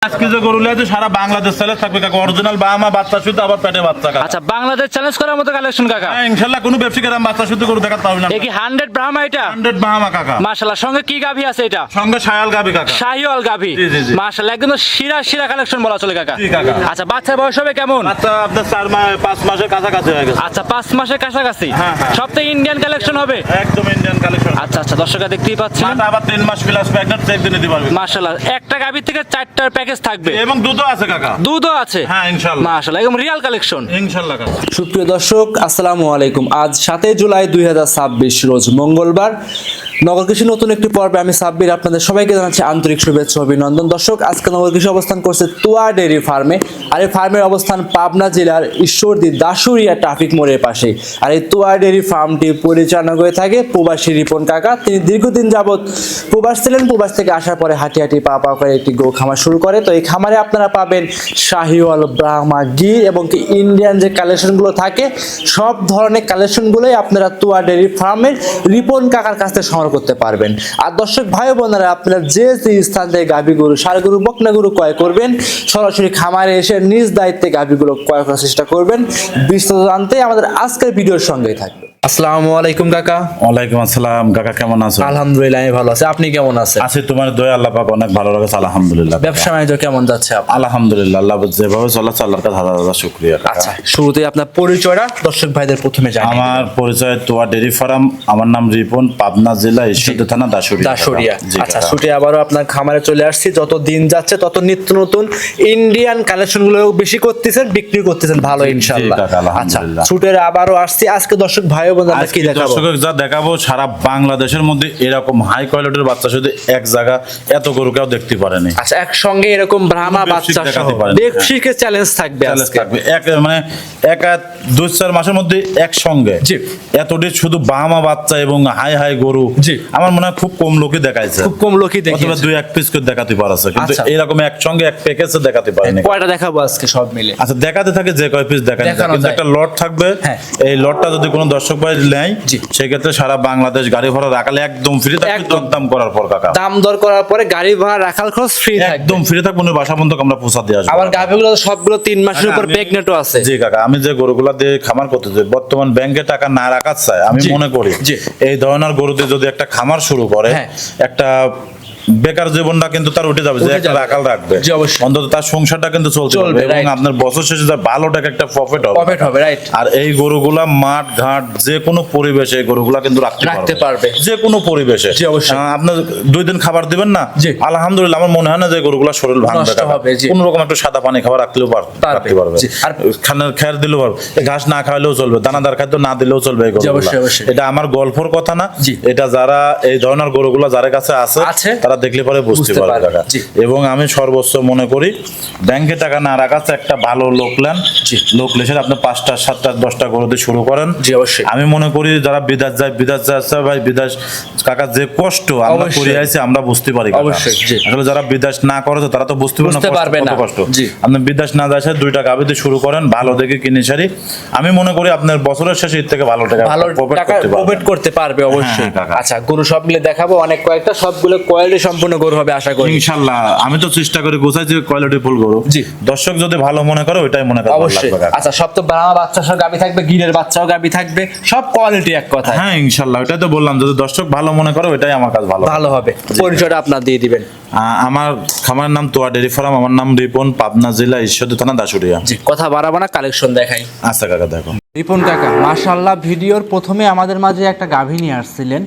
আজকে যে গরু লিয়ে সারা বাংলাদেশ চ্যালেঞ্জ থাকবে কাকা, অরিজিনাল বাহামা বাচ্চা শুধু আবার পেটে বাচ্চা কাকা। আচ্ছা, বাংলাদেশ চ্যালেঞ্জ করার মতো কালেকশন কাকা। হ্যাঁ ইনশাআল্লাহ, কোনো ব্যবসায়ীর আমি বাচ্চা শুধু গরু দেখাতে পারবি না। এই কি 100 ব্রাহ্মা এটা? 100 বাহামা কাকা। মাশাআল্লাহ, সঙ্গে কি গাভী আছে এটা? সঙ্গে শায়াল গাবি কাকা। শাহিওয়াল গাভী। জি, জি, জি। মাশাআল্লাহ, একদম শিরা কালেকশন বলা চলে কাকা। জি কাকা। আচ্ছা, বাচ্চার বয়স হবে কেমন? বাচ্চা আপনার 5 মাসের কাছাকাছি হয়ে গেছে। আচ্ছা, 5 মাসের কাছাকাছি। হ্যাঁ, হ্যাঁ। সবটাই ইন্ডিয়ান কালেকশন হবে। একদম ইন্ডিয়ান কালেকশন। আচ্ছা, দর্শকরা দেখতেই পাচ্ছেন। মাটা আবার 3 মাস প্লাস প্রেগন্যান্ট চেক দিয়ে নিতে পারবে। মাশাআল্লাহ, একটা গাভী থেকে 4টার প্যাকেজ থাকবে এবং দুধও আছে কাকা। দুধও আছে। হ্যাঁ ইনশাআল্লাহ। মাশাআল্লাহ, একদম রিয়াল কালেকশন। ইনশাআল্লাহ কাকা। সুপ্রিয় দর্শক, আসসালামু আলাইকুম। আজ 7 জুলাই 2026 রোজ মঙ্গলবার। নগর কৃষি নতুন একটি পর্বে আমি সাব্বির আপনাদের সবাইকে জানাচ্ছি আন্তরিক শুভেচ্ছা ও অভিনন্দন। দর্শক, আজকে নগর কৃষি অবস্থান করছে তুয়া ডেইরি ফার্মে। আর এই ফার্মের অবস্থান পাবনা জেলার ঈশ্বরদী দাসুরিয়া ট্রাফিক মোড়ের পাশে। আর এই তুয়া ডেইরি ফার্মটি পরিচালনা করে থাকে প্রবাসী রিপন কাকা। তিনি দীর্ঘদিন যাবৎ প্রবাস ছিলেন। প্রবাস থেকে আসার পরে হাঁটি পা করে একটি গো খামার শুরু করে। তো এই খামারে আপনারা পাবেন শাহিওয়াল, ব্রাহ্মা, গির এবং কি ইন্ডিয়ান যে কালেকশনগুলো থাকে সব ধরনের কালেকশনগুলোই আপনারা তুয়া ডেইরি ফার্মের রিপন কাকার কাছ থেকে সংগ্রহ করতে পারবেন। আর দর্শক ভাই বোনেরা, আপনারা যে স্থান থেকে গাভী গরু, ষাঁড় গরু, বকনা গরু ক্রয় করবেন, সরাসরি খামারে এসে নিজ দায়িত্বে গাভীগুলো ক্রয় করার চেষ্টা করবেন। বিস্তারিত জানতে আমাদের আজকের ভিডিওর সঙ্গেই থাকবে। আসসালামু আলাইকুম কাকা। ওয়ালাইকুম আসসালাম কাকা, কেমন আছো? আলহামদুলিল্লাহ, আমি ভালো আছি। আপনি কেমন আছেন? আছি, তোমার দয়া আল্লাহ পাক অনেক ভালো লাগছে আলহামদুলিল্লাহ। ব্যবসা বাণিজ্য কেমন যাচ্ছে আপনার? আলহামদুলিল্লাহ, আল্লাহ যেভাবে চলাচ্ছে আল্লাহর কাছে হাজার হাজার শুকরিয়া কাকা। আচ্ছা, শুরুতেই আপনার পরিচয়টা দর্শক ভাইদের প্রথমে জানাই। আমার পরিচয় তোয়া ডেইরি ফার্ম, আমার নাম রিপন, পাবনা জেলা ঈশ্বরদী থানা দাসুরিয়া। আচ্ছা, ছুটে আবারও আপনার খামারে চলে আসছি। যত দিন যাচ্ছে তত নিত্য নতুন ইন্ডিয়ান কালেকশন গুলো বেশি করতেছেন, বিক্রি করতেছেন ভালো ইনশাআল্লাহ। আচ্ছা, ছুটে আবারও আসছি। আজকে দর্শক ভাই বোনেরা কি দেখাবো? দর্শক যা দেখাবো, সারা বাংলাদেশের মধ্যে এরকম হাই কোয়ালিটির বাচ্চা শুধু এক জায়গা এত গরু কেউ দেখতে পারেনি। আচ্ছা, একসঙ্গে এরকম ব্রাহ্মা বাচ্চা সহ বেশিকে চ্যালেঞ্জ থাকবে আজকে। এক মানে এক 2-4 মাসের মধ্যে একসঙ্গে জি এতটি শুধু বাহামা বাচ্চা এবং হাই গরু জি আমার মনে হয় খুব কম লোকই দেখাইছে। খুব কম লোকই অথবা দেখিয়েছে। 2-1 পিস করে দেখাতে পারছে, কিন্তু আচ্ছা। এরকম একসঙ্গে এক প্যাকেজে দেখাতে পারেনি। কয়টা দেখাবো আজকে সব মিলে? আচ্ছা, দেখাতে থাকে যে কয় পিস দেখানো যায়, দেখানো কিন্তু যায়। একটা লট থাকবে। হ্যাঁ। এই লটটা যদি কোনো দর্শক ভাই নেয়, জি। সেক্ষেত্রে সারা বাংলাদেশ গাড়ি ভাড়া রাখালে একদম ফ্রি থাকবে। একদম। দাম করার পর কাকা দাম দর করার পরে গাড়ি ভাড়া রাখাল খরচ ফ্রি থাকবে। একদম ফ্রি থাকবে, উনি বাসা পর্যন্ত আমরা পৌঁছা দিয়ে আসবো। আবার গাভীগুলো সবগুলো 3 মাসের উপর প্রেগনেন্টও আছে। জি কাকা, আমি যে গরুগুলা দিয়ে খামার করতেছি, বর্তমান ব্যাংকে টাকা না রাখার চাই, আমি জি। মনে করি জি। এই ধরনের গরু দিয়ে যদি একটা খামার শুরু করে, হ্যাঁ। একটা বেকার জীবনটা কিন্তু তার উঠে যাবে, যে উঠে একটা যাবে। রাখাল রাখবে, জি, অবশ্যই। অন্তত তার সংসারটা কিন্তু চলবে এবং right। আপনার বছর শেষে যা ভালো টাকা একটা প্রফিট প্রফিট হবে, রাইট। আর এই গরুগুলা মাঠ ঘাট যে কোনো পরিবেশে এই গরুগুলা কিন্তু রাখতে পারবে। যে কোনো পরিবেশে। জি, অবশ্যই। আপনার 2 দিন খাবার দিবেন না, জি। আলহামদুলিল্লাহ আমার মনে হয় না যে গরুগুলা শরীর ভাঙবে নষ্ট কাকা। হবে, জি। কোনো রকম একটু সাদা পানি খাবার রাখলেও রাখতে পারবে। জি। আর খানার খেয়ার দিলেও পারবে, ঘাস না খাওয়ালেও চলবে, দানাদার খাদ্য না দিলেও চলবে এই গরুগুলা। অবশ্যই, অবশ্যই। এটা আমার গল্পর কথা না, জি। এটা যারা এই ধরনের গরুগুলা যার কাছে আছে তারা দেখলে পরে বুঝতে পারবে কাকা। জি। এবং আমি সর্বোচ্চ মনে করি ব্যাংকে টাকা না রাখার চেয়ে একটা ভালো লোকলেন, লোক লেসের আপনি 5টা 7টা 10টা গরু দিয়ে শুরু করেন। জি, অবশ্যই। আমি মনে করি যারা বিদেশ যাচ্ছে ভাই, বিদেশ কাকা যে কষ্ট আমরা অবশ্যই। করে আইছি আমরা বুঝতে পারি কাকা। অবশ্যই, জি। আসলে যারা বিদেশ না করেছে তারা তো বুঝতে পারবে না। কষ্ট। জি। আপনি বিদেশ না যায় 2টা গাভী দিয়ে শুরু করেন, ভালো দেখে কিনে সারি। আমি মনে করি আপনার বছরের শেষে এর থেকে ভালো টাকা ভালো profit টাকা করতে পারবেন। প্রফিট করতে পারবে অবশ্যই। হ্যাঁ, কাকা। আচ্ছা, গরু সব মিলে দেখাবো অনেক কয়েকটা, সবগুলো কোয়ালিটি সম্পূর্ণ গরু হবে আশা করি। ইনশাআল্লাহ আমি তো চেষ্টা করি গোছাইছি কোয়ালিটি ফুল গরু। জি। দর্শক যদি ভালো মনে করে ওইটাই মনে করে অবশ্যই। আচ্ছা, সব তো ব্রাহ্মা বাচ্চা সহ গাভী থাকবে, গিরের বাচ্চাও গাভী থাকবে, সব কোয়ালিটি এক কথা। হ্যাঁ ইনশাআল্লাহ, ওইটাই তো বললাম, যদি দর্শক ভালো মনে করে ওইটাই আমার কাছে ভালো হবে। পরিচয়টা আপনার দিয়ে দিবেন। আমার খামারের নাম তোয়া ডেইরি ফার্ম, আমার নাম রিপন, পাবনা জেলা ঈশ্বরদী থানা দাসুরিয়া। জি, কথা বাড়াবো না, কালেকশন দেখাই। আচ্ছা কাকা দেখো। রিপন কাকা, মাশাআল্লাহ, ভিডিওর প্রথমে আমাদের মাঝে একটা গাভী নিয়ে আসছিলেন,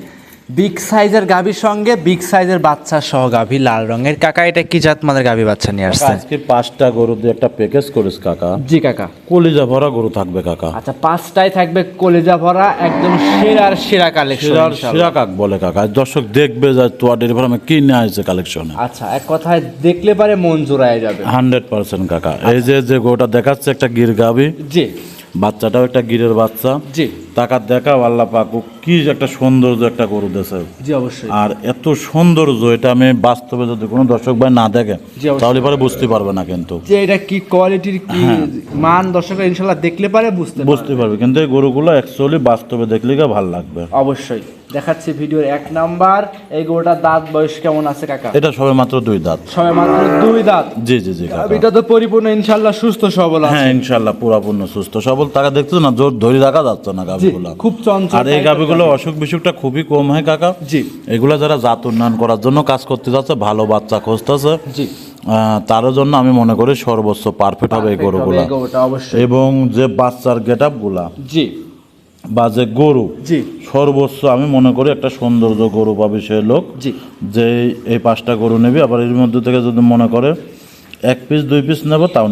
বিগ সাইজের গাভীর সঙ্গে বিগ সাইজের বাচ্চা সহ গাভী, লাল রঙের। কাকা, এটা কি জাত মানের গাভী বাচ্চা নিয়ে আসছেন? আজকে 5টা গরু দিয়ে একটা প্যাকেজ করিস কাকা। জি কাকা। কলিজা ভরা গরু থাকবে কাকা। আচ্ছা, 5টাই থাকবে কলিজা ভরা, একদম সেরা কালেকশন। সেরা কাক বলে কাকা, দর্শক দেখবে যে তোয়া ডেইরি ফার্মে কি নিয়ে আসছে কালেকশনে। আচ্ছা, এক কথায় দেখলে পারে মন জোড়ায় যাবে। 100% কাকা। এই যে গরুটা দেখাচ্ছে একটা গির গাভী, জি বাচ্চাটাও একটা গিরের বাচ্চা। জি। টাকা দেখাও আল্লাহ পাক ও কি একটা সৌন্দর্য একটা গরু দেশে। জি অবশ্যই। আর এত সৌন্দর্য এটা আমি বাস্তবে যদি কোনো দর্শক ভাই না দেখে জি, অবশ্যই। তাহলে পরে বুঝতে পারবে না, কিন্তু যে এটা কি কোয়ালিটির কি মান দর্শকরা ইনশাআল্লাহ দেখলে পারে বুঝতে পারবে। কিন্তু এই গরুগুলো অ্যাকচুয়ালি বাস্তবে দেখলে ভালো লাগবে। অবশ্যই দেখাচ্ছি ভিডিওর 1 নাম্বার। এই গরুটার দাঁত বয়স কেমন আছে কাকা? এটা সবে মাত্র 2 দাঁত। সবে মাত্র 2 দাঁত। জি জি জি কাকা। এটা তো পরিপূর্ণ ইনশাআল্লাহ সুস্থ সবল আছে। হ্যাঁ ইনশাআল্লাহ পুরাপূর্ণ সুস্থ সবল। টাকা দেখছো না, জোর ধরে রাখা যাচ্ছে না গাভিগুলো, খুব চঞ্চল। আর এই গাভিগুলো অসুখ বিসুখটা খুবই কম হয় কাকা। জি। এগুলা যারা জাত উন্নয়ন করার জন্য কাজ করতে যাচ্ছে, ভালো বাচ্চা খুঁজতেছে, জি তার জন্য আমি মনে করি সর্বোচ্চ পারফেক্ট হবে এই গরুগুলা। এই গরুটা অবশ্যই। এবং যে বাচ্চার গেটআপ গুলা জি বা যে গরু, জি সর্বোচ্চ আমি মনে করি একটা সৌন্দর্য গরু পাবে সে লোক জি যে এই 5টা গরু নেবে। আবার এর মধ্যে থেকে যদি মনে করে 1 পিস 2 পিস নেবো তাও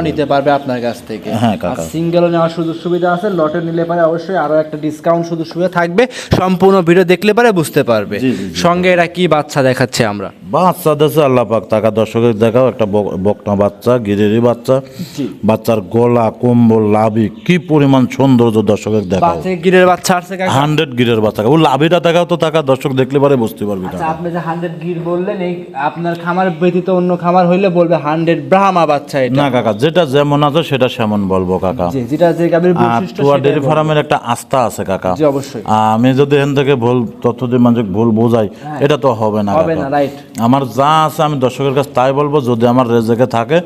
নিতে পারবে আপনার কাছ থেকে। হ্যাঁ কাকা। সিঙ্গেল নেওয়ার সুযোগ সুবিধা আছে, লটে নিলে পারে অবশ্যই আরো একটা ডিসকাউন্ট সুযোগ সুবিধা থাকবে। সম্পূর্ণ ভিডিও দেখলে পারে বুঝতে পারবে। জি, জি, জি। সঙ্গে এরা কি বাচ্চা দেখাচ্ছে আমরা? বাচ্চা দেশে আল্লাহ পাক টাকা দর্শকের দেখাও একটা বকনা বাচ্চা, গিরেরি বাচ্চা। জি। বাচ্চার গলা, কম্বল, লাভি কি পরিমাণ সৌন্দর্য দর্শকের দেখাও। বাচ্চা গিরের বাচ্চা আছে কাকা? 100 গিরের বাচ্চা। ও লাভিটা দেখাও তো টাকা দর্শক দেখলে পারে বুঝতে পারবি। আচ্ছা আপনি যে 100 গির বললেন, এই আপনার খামার ব্যতীত অন্য খামার হইলে বলবে 100 ব্রাহ্মা বাচ্চা এটা? না কাকা, যেটা যেমন আছে সেটা সেমন বলবো কাকা। জি, যেটা যে গাভীর আর বৈশিষ্ট্য টুয়া সেটাই ডেয়ারি বলবো। ফার্মের একটা আস্থা আছে কাকা। জি অবশ্যই। আমি যদি এখান থেকে ভুল তথ্য দিয়ে মানুষ ভুল বোঝাই, এটা তো হবে না হবে কাকা। না, রাইট। আমার যা আছে আমি দর্শকের কাছে তাই বলবো। যদি আমার রেজেকে থাকে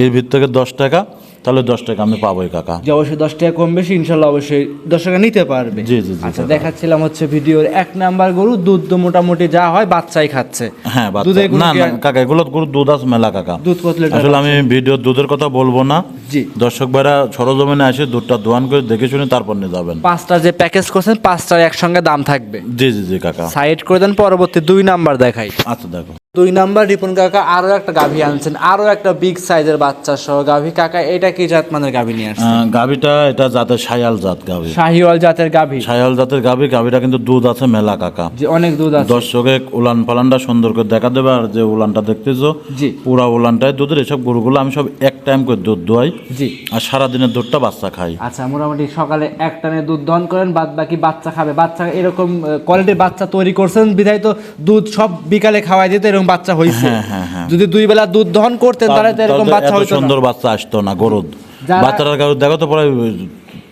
এর ভিতর থেকে 10 টাকা, তাহলে 10 টাকা আমি পাবোই কাকা। যে অবশ্যই 10 টাকা কম বেশি ইনশাল্লাহ অবশ্যই দর্শকরা নিতে পারবে। জি, জি, জি, আচ্ছা কাকা। দেখাচ্ছিলাম হচ্ছে ভিডিওর 1 নাম্বার গরু। দুধ তো মোটামুটি যা হয় বাচ্চাই খাচ্ছে। হ্যাঁ বাচ্চা। দুধের কোনো না কি না আর- কাকা, এগুলো গরুর দুধ আছে মেলা কাকা। দুধ কত লিটার? আসলে আমি ভিডিও দুধের কথা বলবো না। জি। দর্শক ভাইরা সরজমিনে এসে দুধটা দোয়ান করে দেখে শুনে তারপর নিয়ে যাবেন। 5টা যে প্যাকেজ করছেন 5টার একসঙ্গে দাম থাকবে। জি জি জি কাকা। সাইড করে দেন, পরবর্তী 2 নাম্বার দেখাই। আচ্ছা দেখো 2 নাম্বার রিপন কাকা আরো একটা গাভী আনছেন, আরো একটা বিগ সাইজের বাচ্চা সহ গাভী। কাকা এটা কি জাত মানের গাভী নিয়ে আসছেন? গাভিটা এটা জাতের শায়াল জাত গাভি। শাহিওয়াল জাতের গাভী। শায়াল জাতের গাভি। গাভিটা কিন্তু দুধ আছে মেলা কাকা। যে অনেক দুধ আছে। দর্শকে উলান পালানটা সুন্দর করে দেখা দেবে। আর যে উলানটা দেখতেছো, জি। পুরা উলানটাই দুধের। এসব গরুগুলো আমি সব এক টাইম করে দুধ দোয়াই, জি। আর সারাদিনের দুধটা বাচ্চা খাই। আচ্ছা মোটামুটি সকালে এক টানে দুধ দহন করেন, বাদ বাকি বাচ্চা খাবে। বাচ্চা এরকম কোয়ালিটির বাচ্চা তৈরি করছেন বিধায় তো দুধ সব বিকালে খাওয়াই দিতে এরকম বাচ্চা হয়েছে। হ্যাঁ, হ্যাঁ। যদি 2 বেলা দুধ দহন করতেন তাহলে তো এরকম বাচ্চা এত হইতো না। সুন্দর বাচ্চা আসতো না গরুর। যারা- বাচ্চাটার গাড়ি দেখো তো প্রায়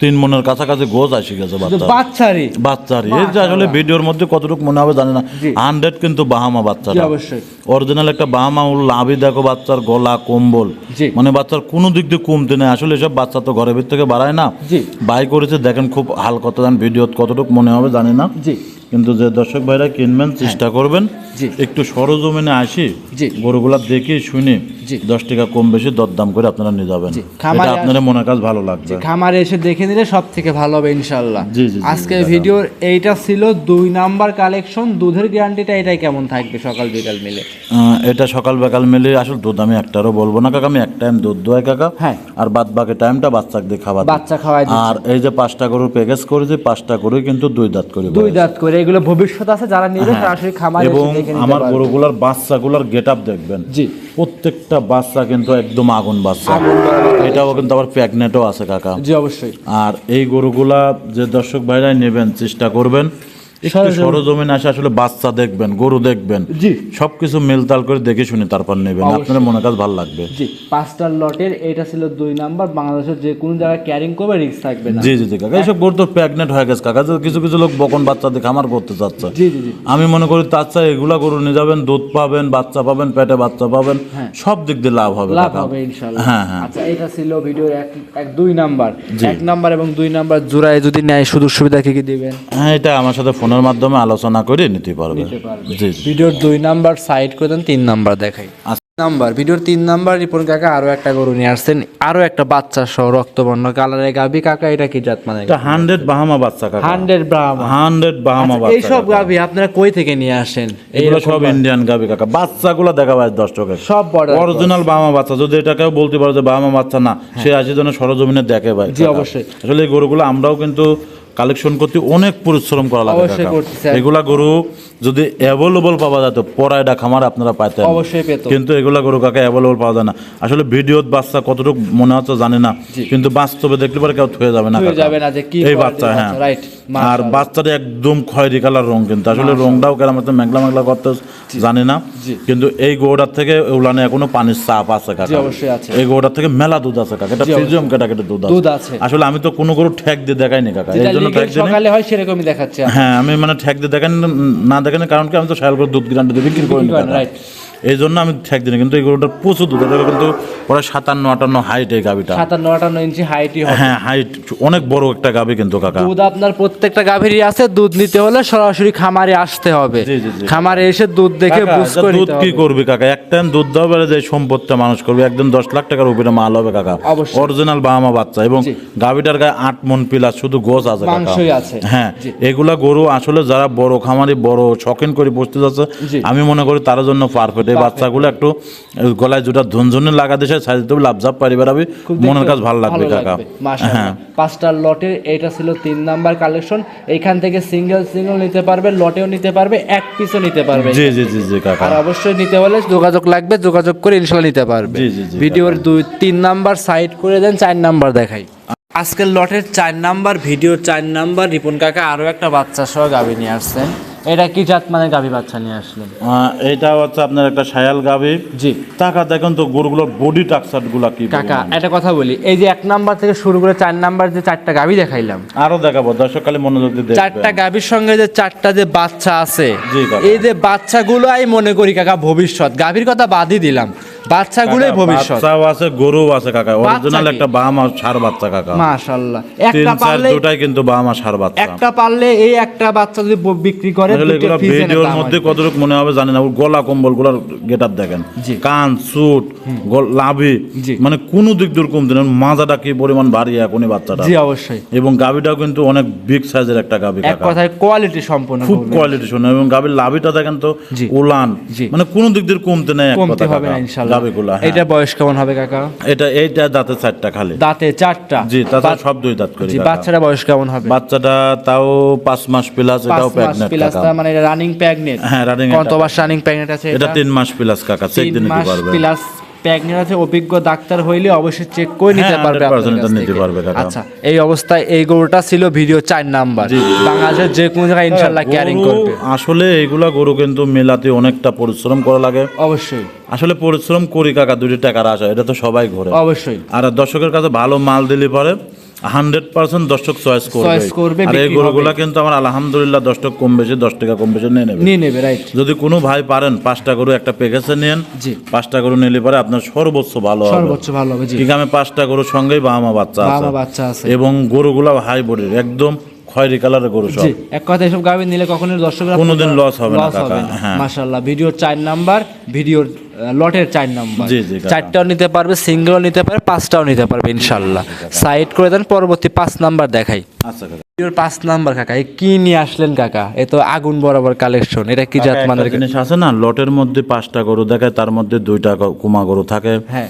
3 মনের কাছাকাছি গোছ আসি গেছে শুধু বাচ্চা। বাচ্চারই। বাচ্চারই এই যে আসলে ভিডিওর মধ্যে কতটুকু মনে হবে জানি না। জি। 100 কিন্তু বাহামা বাচ্চাটা। জি, অবশ্যই। অরিজিনাল একটা বাহামা উল লাভি দেখো। বাচ্চার গলা, কম্বল, জি। মানে বাচ্চার কোনো দিক দিয়ে কমতে নেই। আসলে এসব বাচ্চা তো ঘরের ভিতর থেকে বাড়ায় না। জি। বাই করেছে দেখেন, খুব হালকা জান। ভিডিও কতটুকু মনে হবে জানি না। জি। কিন্তু যে দর্শক ভাইরা কিনবেন চেষ্টা করবেন জি। একটু সরজমিনে আসি জি। গরুগুলা দেখে শুনে জি। 10 টাকা কম বেশি দরদাম করে আপনারা নিয়ে যাবেন। জি। খামারে এটা আপনাদের মনের কাজ ভালো লাগবে। খামারে এসে দেখে নিলে সব থেকে ভালো হবে ইনশাল্লাহ। জি, জি, জি, আজকে দাদা। ভিডিওর এইটা ছিল 2 নাম্বার কালেকশন। দুধের গ্যারান্টিটা এটাই কেমন থাকবে সকাল বিকাল মিলে? এটা সকাল বেকাল মিলে আসলে দুধ আমি একটারও বলবো না কাকা। আমি এক টাইম দুধ দোয়াই কাকা। হ্যাঁ। আর বাদ বাকি টাইমটা বাচ্চাকে দিয়ে খাওয়া দিই। বাচ্চা খাওয়াই দিচ্ছি। আর এই যে 5টা গরুর প্যাকেজ করেছি, 5টা গরুই কিন্তু 2 দাঁত করে 2 দাঁত করে। এগুলো ভবিষ্যৎ আছে, যারা নিবে সরাসরি খামারে এসে এবং দেখে নিতে আমার পারবে। গরুগুলার বাচ্চাগুলার গেটআপ দেখবেন। জি। প্রত্যেকটা বাচ্চা কিন্তু একদম আগুন বাচ্চা। আগুন বাচ্চা। এটাও কিন্তু আবার প্রেগনেন্টও আছে কাকা। জি অবশ্যই। আর এই গরুগুলা যে দর্শক ভাইরাই নেবেন চেষ্টা করবেন একটু সরজমিনে আসে আসলে বাচ্চা দেখবেন, গরু দেখবেন, জি। সবকিছু মেলতাল করে দেখে শুনে তারপর নেবেন। আপনার মনে কাজ ভালো লাগবে। জি 5টার লটের এটা ছিল 2 নাম্বার। বাংলাদেশের যে কোনো জায়গায় ক্যারিং করবে রিস্ক থাকবে না। জি জি জি কাকা। এইসব গরু তো প্রেগনেন্ট হয়ে গেছে কাকা। যে কিছু কিছু লোক বকন বাচ্চা দিয়ে খামার করতে চাচ্ছে। জি জি জি। আমি মনে করি তার চাই এগুলা গরু নিয়ে যাবেন, দুধ পাবেন, বাচ্চা পাবেন, পেটে বাচ্চা পাবেন, সব দিক দিয়ে লাভ হবে লাভ কাকা। হবে ইনশাআল্লাহ। হ্যাঁ, হ্যাঁ। আচ্ছা এটা ছিল ভিডিওর 2 নাম্বার। 1 নাম্বার এবং 2 নাম্বার জোড়ায় যদি নেয় সুযোগ সুবিধা কি কি দিবেন? হ্যাঁ, এটা আমার সাথে ফোনের মাধ্যমে আলোচনা করে নিতে পারবে। জি জি। ভিডিওর 2 নাম্বার সাইড করে দেন, 3 নাম্বার দেখাই। আচ্ছা। নাম্বার ভিডিওর 3 নাম্বার রিপন কাকা আরো একটা গরু নিয়ে আসছেন, আরো একটা বাচ্চা সহ রক্তবর্ণ কালারের গাভী। কাকা এটা কি জাত মানে? এটা 100 বাহামা বাচ্চা কাকা। 100 ব্রাহ্মা। 100 বাহামা বাচ্চা। এই সব গাভী আপনারা কই থেকে নিয়ে আসেন? এগুলো সব ইন্ডিয়ান গাবি কাকা। বাচ্চাগুলো দেখা যায় 10 টাকা। সব বর্ডার অরিজিনাল বাহামা বাচ্চা। যদি এটা কেউ বলতে পারে যে বাহামা বাচ্চা না, সে আসে যেন সরজমিনে দেখে ভাই। জি, অবশ্যই। আসলে এই গরুগুলো আমরাও কিন্তু কালেকশন করতে অনেক পরিশ্রম করা লাগে অবশ্যই কাকা। করতেছে। এগুলা গরু যদি অ্যাভেলেবল পাওয়া যেত পরাইডা খামার আপনারা পাইতেন অবশ্যই পেত। কিন্তু এগুলা গরু কাকা অ্যাভেলেবল পাওয়া যায় না। আসলে ভিডিওত বাচ্চা কতটুকু মনে হচ্ছে জানি না, কিন্তু বাস্তবে দেখলে পরে কেউ থুয়ে যাবে না থুয়ে কাকা। যাবে না যে কি এই quality বাচ্চা, হ্যাঁ। বাচ্চা, right, আর মাশাআল্লাহ। বাচ্চাটা একদম খয়েরি কালার রং, কিন্তু আসলে রংটাও কেরাম মেঘলা মেঘলা করতে জানি না, জি। কিন্তু এই গরুটার থেকে উলানে এখনো পানির চাপ আছে জি, কাকা। অবশ্যই আছে। এই গরুটার থেকে মেলা দুধ আছে কাকা, এটা জি, ফ্রিজিয়াম ক্যাটাগরির দুধ দুধ আছে। আসলে আমি তো কোনো গরু ঠেক দিয়ে দেখাইনি কাকা, এই যেটা জন্য লিগেল ঠেক দিই সকালে হয় সেরকমই দেখাচ্ছে। হ্যাঁ, আমি মানে ঠেক দিয়ে দেখাই না দেখানি, কারণ কি আমি তো শাল করে দুধ গ্রান্ডে দিয়ে বিক্রি করি বিক্রি করেন, right। এই জন্য আমি ঠেক দিই না। কিন্তু এই গরুটার প্রচুর দুধ, এটা কিন্তু প্রায় 57-58 হাইট এই গাভিটা। 57-58 ইঞ্চি হাইটই হবে। হ্যাঁ, হাইট অনেক বড় একটা গাভি কিন্তু কাকা। দুধ আপনার প্রত্যেকটা গাভীরই আছে। দুধ নিতে হলে সরাসরি খামারে আসতে হবে। জি, জি, জি। খামারে এসে দুধ দেখে কাকা, বুঝ এটা করে দুধ নিতে কি হবে। করবি কাকা? এক টাইম দুধ দেওয়া বেড়ে যে সম্পদটা মানুষ করবে, একদম 10 লাখ টাকার উপরে মাল হবে কাকা। অবশ্যই। অরিজিনাল বাহামা বাচ্চা, এবং জি। গাভিটার গায়ে 8 মন প্লাস শুধু গোছ আছে কাকা। মাংসই আছে। হ্যাঁ, জি। এগুলা গরু আসলে যারা বড় খামারি, বড় শখিন করে বসতে যাচ্ছে, জি। আমি মনে করি তার জন্য পারফেক্ট। এই বাচ্চাগুলো একটু গলায় যেটা ঝুনঝুনি লাগা দেশে সাইজ দেবে, লাভজাব পারিবার হবে, খুব মনের দেখতে কাজ ভালো লাগবে কাকা। মাশাআল্লাহ। হ্যাঁ, 5টা লটের এটা ছিল 3 নাম্বার কালেকশন। এইখান থেকে সিঙ্গেল নিতে পারবে, লটেও নিতে পারবে, এক পিসও নিতে পারবে। জি জি জি জি কাকা। আর অবশ্যই নিতে হলে যোগাযোগ লাগবে, যোগাযোগ করে ইনশাআল্লাহ নিতে পারবে। জি, জি, জি, ভিডিওর 3 নাম্বার সাইড করে দেন, 4 নাম্বার দেখাই। আজকের লটের 4 নাম্বার, ভিডিওর 4 নাম্বার রিপন কাকা আরো একটা বাচ্চা সহ গাভী নিয়ে আসছেন। এটা কি জাত মানে গাভী বাচ্চা নিয়ে আসলেন? এটা হচ্ছে আপনার একটা শায়াল গাভি। জি টাকা দেখেন তো গরুগুলোর বডি টাকসার গুলা কি কাকা, পরিমাণ। একটা কথা বলি, এই যে 1 নাম্বার থেকে শুরু করে 4 নাম্বার যে 4টা গাভী দেখাইলাম, আরো দেখাবো, দর্শক খালি মনোযোগ দিয়ে দেখবেন। 4টা গাভীর সঙ্গে যে 4টা যে বাচ্চা আছে, জি কাকা। এই যে বাচ্চাগুলোই মনে করি কাকা ভবিষ্যৎ। গাভীর কথা বাদই দিলাম, বাচ্চাগুলোই কাকা, ভবিষ্যৎ। বাচ্চাও আছে, গরু আছে কাকা। অরিজিনাল কি? একটা বাহামা ষাঁড় বাচ্চা কাকা। মাশাআল্লাহ। 3, একটা 4 পারলে, দুটাই কিন্তু বাহামা ষাঁড় বাচ্চা। একটা পারলে এই একটা বাচ্চা যদি বিক্রি করে আসলে দুটো এগুলো ফিজেনের ভিডিওর দাম মধ্যে আসবে। কতটুকু মনে হবে জানি না, ওর গলা কম্বল গুলার গেটআপ দেখেন, জি। কান সুট লাভি, জি। মানে কোনো দিক দূর কমতে না। মাজাটা কি পরিমাণ ভারী এখনই বাচ্চাটা, জি অবশ্যই। এবং গাভিটাও কিন্তু অনেক বিগ সাইজের একটা গাভি এক কাকা। কথায় কোয়ালিটি সম্পূর্ণ খুব বলবেন। কোয়ালিটি শুনে, এবং গাভীর লাভিটা দেখেন তো, জি। উলান, জি। মানে কোনো দিক দিয়ে কমতে নেই, এক কমতে কথা হবে কাকা, না ইনশাআল্লাহ। গাভীগুলা, হ্যাঁ। এটা বয়স কেমন হবে কাকা? এইটা দাঁতে 4টা খালি। দাঁতে 4টা। জি, তাছাড়া সব 2 দাঁত করি জি, কাকা। বাচ্চাটা বয়স কেমন হবে? বাচ্চাটা তাও 5 মাস প্লাস, 5 এটাও মাস প্রেগনেন্ট প্লাস, কাকা। তার মানে এটা রানিং প্রেগনেন্ট। হ্যাঁ, running কত এটা। মাস রানিং প্রেগনেন্ট আছে? এটা 3 মাস প্লাস কাকা, চেক দিয়ে 3 নিতে মাস পারবে। প্লাস প্রেগনেন্ট আছে। অভিজ্ঞ ডাক্তার হইলে অবশ্যই চেক করে নিতে হ্যাঁ, পারবে 100% আপনার কাছ নিতে থেকে। পারবে কাকা। আচ্ছা, এই অবস্থায় এই গরুটা ছিল ভিডিও 4 নাম্বার। জি, জি। বাংলাদেশের যে কোনো জায়গায় ইনশাআল্লাহ ক্যারিং গরু, করবে। আসলে এইগুলা গরু কিন্তু মেলাতে অনেকটা পরিশ্রম করা লাগে। অবশ্যই আসলে পরিশ্রম করি কাকা, 2 টাকার আশা, এটা তো সবাই ঘরে। অবশ্যই। আর দর্শকের কাছে ভালো মাল দিলে পরে 100% দর্শক চয়েস Choice করবে, আর এই বিক্রি গরুগুলা কিন্তু আমার আলহামদুলিল্লাহ 10 টাকা কম বেশি, 10 টাকা কম বেশি নিয়ে নেবে। নিয়ে নেবে, রাইট। যদি কোনো ভাই পারেন 5টা গরু একটা প্যাকেজে নেন, জি। 5টা গরু নিলে পরে আপনার সর্বোচ্চ ভালো হবে। সর্বোচ্চ ভালো হবে। জি, ঠিক, আমি 5টা গরুর সঙ্গেই বাহামা বাচ্চা আছে, বাহামা বাচ্চা আছে। এবং গরুগুলা হাই বডির, একদম খয়েরি কালারের গরু সব। জি, এক কথা এসব গাভী নিলে কখনো দর্শকরা কোনোদিন loss হবে না কাকা, হ্যাঁ। মাশাআল্লাহ। ভিডিওর 4 নাম্বার, ভিডিওর লটের 4 নাম্বার। জি, জি কাকা। 4টাও নিতে পারবে, সিঙ্গেলও নিতে পারবে, 5টাও নিতে পারবে ইনশাআল্লাহ। সাইড করে দেন, পরবর্তী 5 নাম্বার দেখাই। আচ্ছা কাকা। ভিডিওর 5 নাম্বার কাকা, এই কি নিয়ে আসলেন কাকা? এ তো আগুন বরাবর কালেকশন। এটা কি জাত কাকা, মানের? একটা জিনিস আছে না, লটের মধ্যে 5টা গরু দেখায়, তার মধ্যে 2টা কুমা গরু থাকে, হ্যাঁ।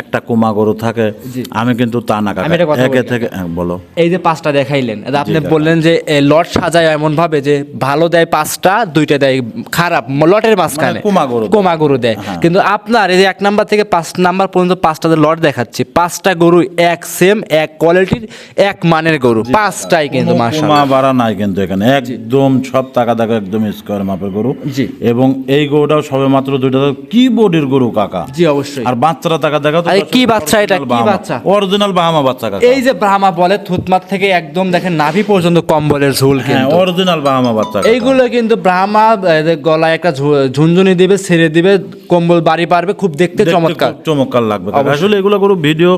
একটা কুমা গরু থাকে। জি। আমি কিন্তু তা না কাকা, আমি একটা কথা একে বলি থেকে বলো। এই যে 5টা দেখাইলেন, এটা আপনি কাকা। বললেন যে লট সাজায় এমন ভাবে যে ভালো দেয় 5টা, 2টা দেয় খারাপ, লটের মাঝখানে কুমা গরু দেয়। কোমা গরু দেয়। কিন্তু আপনার এই যে 1 নাম্বার থেকে 5 নাম্বার পর্যন্ত 5টা যে লট দেখাচ্ছি, 5টা গরু এক সেম, এক কোয়ালিটির, এক মানের গরু, 5টাই কিন্তু কোনো মাশাআল্লাহ। কুমা বাড়া নাই কিন্তু এখানে, একদম সব টাকা টাকা একদম স্কোয়ার মাপের গরু। জি। এবং এই গরুটাও সবে মাত্র 2টা কি বডির গরু কাকা। জি অবশ্যই। আর বাচ্চারা টাকা দেখা তো আরে কি বাচ্চা এটা? কি বাচ্চা? অরিজিনাল বাহামা বাচ্চা কাকা। এই যে ব্রাহ্মা বলে, থুতমাত থেকে একদম দেখেন নাভি পর্যন্ত কম্বলের ঝুল হ্যাঁ, কিন্তু। অরিজিনাল বাহামা বাচ্চা কাকা। এইগুলো কিন্তু ব্রাহ্মা গলায় একটা ঝুনঝুনি দিবে, ছেড়ে দিবে, কম্বল বাড়ি পারবে, খুব দেখতে দেখতে চমৎকার। খুব চমৎকার লাগবে কাকা। আসলে এগুলো গরু ভিডিও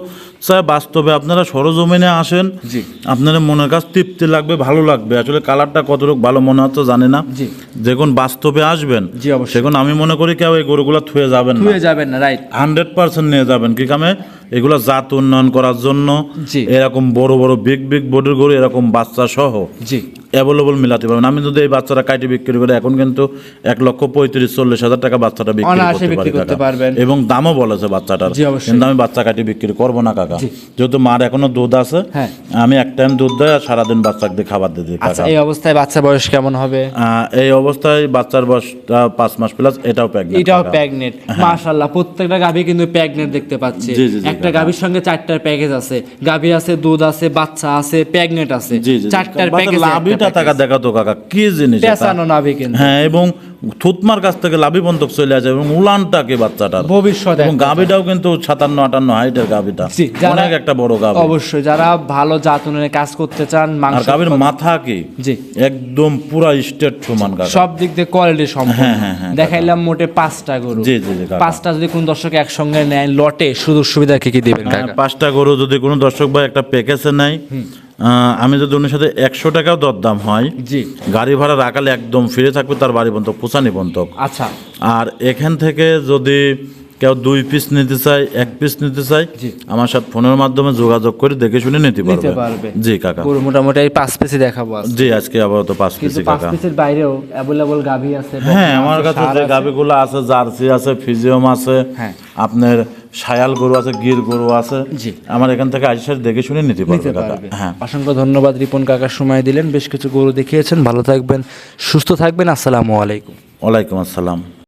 চাই, বাস্তবে আপনারা সরজমিনে আসেন, জি। আপনাদের মনের কাছে তৃপ্তি লাগবে, ভালো লাগবে। আসলে কালারটা কতটুকু ভালো মনে হচ্ছে জানি না, জি। যখন বাস্তবে আসবেন জি, অবশ্যই। সেখন আমি মনে করি কেউ এই গরুগুলো থুয়ে যাবেন না, ধুয়ে যাবেন না, রাইট। 100% নিয়ে যাবেন। কি কামে? এগুলো জাত উন্নয়ন করার জন্য, জি। এরকম বড় বড় বিগ বিগ বডির গরু, এরকম বাচ্চা সহ জি। অ্যাভেলেবল মিলাতে পারবেন। আমি যদি এই বাচ্চাটা কাটি বিক্রি করে এখন কিন্তু 1,35,40,000 টাকা বাচ্চাটা অনায়াসে বিক্রি বিক্রি করতে করতে পারি পারবেন। কাকা। এবং দামও বলেছে বাচ্চাটার, জি, অবশ্যই। কিন্তু আমি বাচ্চা কাটি বিক্রি করবো না কাকা, যেহেতু মার এখনো দুধ আছে। হ্যাঁ। আমি এক টাইম দুধ দেয় আর সারাদিন বাচ্চাকে দিয়ে খাবার দিয়ে দিই আচ্ছা, কাকা। এই অবস্থায় বাচ্চা বয়স কেমন হবে? এই অবস্থায় বাচ্চার বয়সটা 5 মাস প্লাস, এটাও প্রেগন্যান্ট। এটাও প্রেগনেন্ট, মাশাআল্লাহ। প্রত্যেকটা গাভী কিন্তু প্রেগনেন্ট দেখতে পাচ্ছি। জি, জি, জি, একটা কাকা। গাভীর সঙ্গে 4টার প্যাকেজ আছে, গাভী আছে, দুধ আছে, বাচ্চা আছে, প্রেগনেন্ট আছে, জি, জি, জি। 4টার বাচ্চার প্যাকেজ। লাভিটা টাকা দেখাতো কাকা, কি জিনিস এটা? পেছানো নাভি কিন্তু। হ্যাঁ, এবং থুতমার কাছ থেকে লাভি বন্ধক চলে আসে এবং উলানটা কি বাচ্চাটার ভবিষ্যৎ এবং একটা। গাভিটাও কিন্তু 57-58 হাইটের গাভিটা, জি, যারা- অনেক একটা বড় গাভি। অবশ্যই যারা ভালো জাতনের কাজ করতে চান, আর মাংস গাভির মাথা কি জি একদম পুরা স্টেট সমান কাকা। সব দিক দিয়ে কোয়ালিটি সম্পূর্ণ। হ্যাঁ, হ্যাঁ, হ্যাঁ, দেখাইলাম মোটে 5টা গরু। জি, জি, জি, কাকা। 5টা যদি কোন দর্শক একসঙ্গে নেয় লটে, সুযোগ সুবিধা কি কি দিবেন কাকা? 5টা গরু যদি কোনো দর্শক ভাই একটা প্যাকেজে নেয়, আমি যদি ওনার সাথে 100 টাকাও দরদাম হয়, জি গাড়ি ভাড়া রাখালে একদম ফিরে থাকবে তার বাড়ি পর্যন্ত, পোষানি পর্যন্ত। আচ্ছা, আর এখান থেকে যদি কেউ 2 পিস নিতে চায়, 1 পিস নিতে চায়, জি। আমার সাথে ফোনের মাধ্যমে যোগাযোগ করে দেখে শুনে নিতে নিতে পারবে। পারবে। জি কাকা। গরু মোটামুটি এই 5 পিসই দেখাবো আজকে। জি, আজকে আপাতত 5 কিন্তু পিসই 5 কাকা। পিসের বাইরেও অ্যাভেলেবল গাভী আছে। হ্যাঁ, বকনা আমার আছে, কাছে ষাঁড় যে আছে। গাভিগুলো আছে, জার্সি আছে, ফিজিয়াম আছে, হ্যাঁ। আপনার শায়াল গরু আছে, গির গরু আছে, জি। আমার এখান থেকে আইসার দেখে শুনে নিতে পারবে নিতে কাকা। পারবে। হ্যাঁ, অসংখ্য ধন্যবাদ রিপন কাকা, সময় দিলেন, বেশ কিছু গরু দেখিয়েছেন। ভালো থাকবেন, সুস্থ থাকবেন। আসসালামু আলাইকুম। ওয়ালাইকুম আসসালাম।